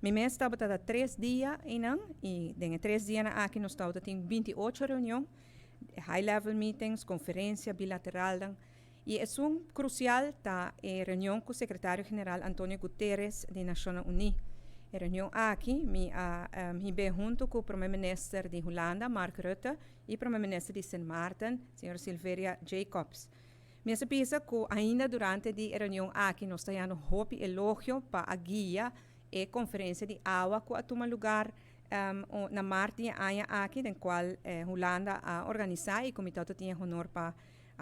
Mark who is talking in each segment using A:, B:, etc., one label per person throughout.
A: Mi mês estava a 3 dias e em 3 dias aqui nós estamos tem 28 reuniões, high level meetings, conferência bilateral. E é crucial a reunião com o secretário-geral António Guterres das Nações Unidas. A reunião aqui, me junto com o primeiro-ministro de Holanda, Mark Rutte, e o primeiro-ministro de Sint Maarten, Sr. Silveria Jacobs. Me pensa que ainda durante a reunião aqui, nós estamos dando hope e elogio para a guia e conferência de água que toma lugar na Marte aqui, na qual Holanda a organizar e o comitê tem honor para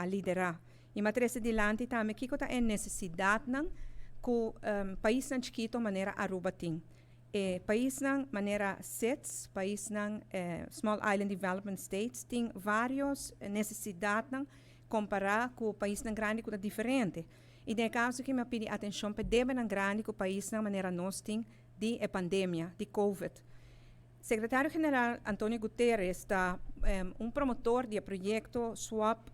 A: liderar. E mais adiante também, que é necessidade que o país não chiquito maneira Aruba tem. País não maneira SIDS, país não Small Island Development States, tem várias necessidades comparar com o país não grande que é diferente. E no caso que me pedi atenção para deve não grande que o país não maneira nós tem de pandemia, de COVID. Secretário-Geral António Guterres está promotor de projeto Swap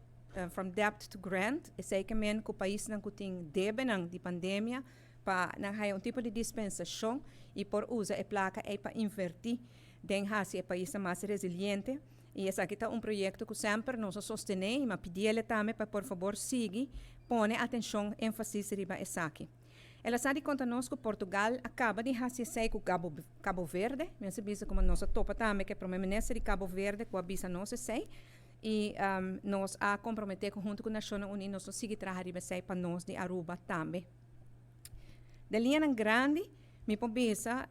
A: from Debt to Grant, e sei que o país não tem deve de pandemia para não tipo de dispensação e por usar a placa para invertir dentro do país mais resiliente. E esse aqui é projeto que sempre nós sostenemos, mas pedir também para, por favor, seguir, põe atenção, ênfase riba esse aqui. Ela sabe conta nós que Portugal acaba de fazer com Cabo Verde, mas se como nós topa também que o primeiro-ministro de Cabo Verde que avisa nós sei e nós a comprometer junto com a Nações Unidas nós seguir trabalhar para nós de Aruba também. Da linha grande, me pensa,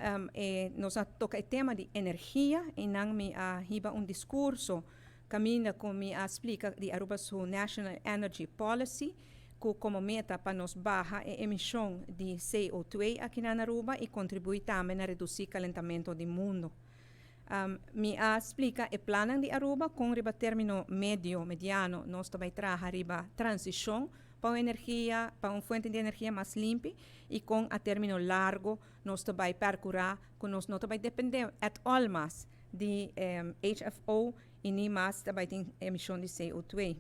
A: nós toca o tema de energia e não me riba discurso caminha como me explica de Aruba sua National Energy Policy que como meta para nós barra a emissão de CO2 aqui na Aruba e contribuir também a reduzir o calentamento do mundo. Me explica o plano de Aruba com riba término mediano, nós também trabalhamos riba transição para energia, para uma fonte de energia mais limpa e com a término largo nós também percorrer, que nós não também depender at all mais de HFO e nem mais também tem emissão de CO2.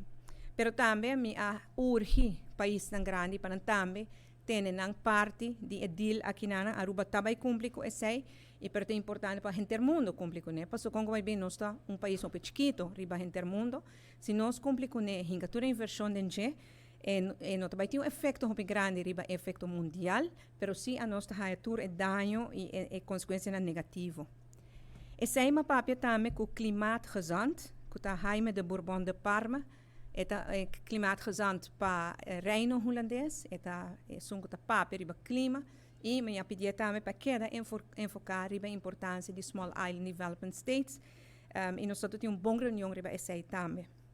A: Pero também me urge país tão grande para também ter parte de deal aqui na Aruba também cumpre com esse e pero é importante para o intermundo cumprir com ele. Porque como vai bem nós está país muito chiquito riba intermundo, se nós cumprir com ele, hingatura inversão de não também tem efeito muito grande riba efeito mundial, pero sim a nossa reatura é dano e consequência negativa. Esse é uma papel também com o klimaatgezant, que está Jaime de Bourbon de Parma, é klimaatgezant para Reino holandês, é sungo ta papel riba clima, e me pedir também para queda enfocar riba a importância de Small Island Development States, e nós temos uma boa reunião riba esse também.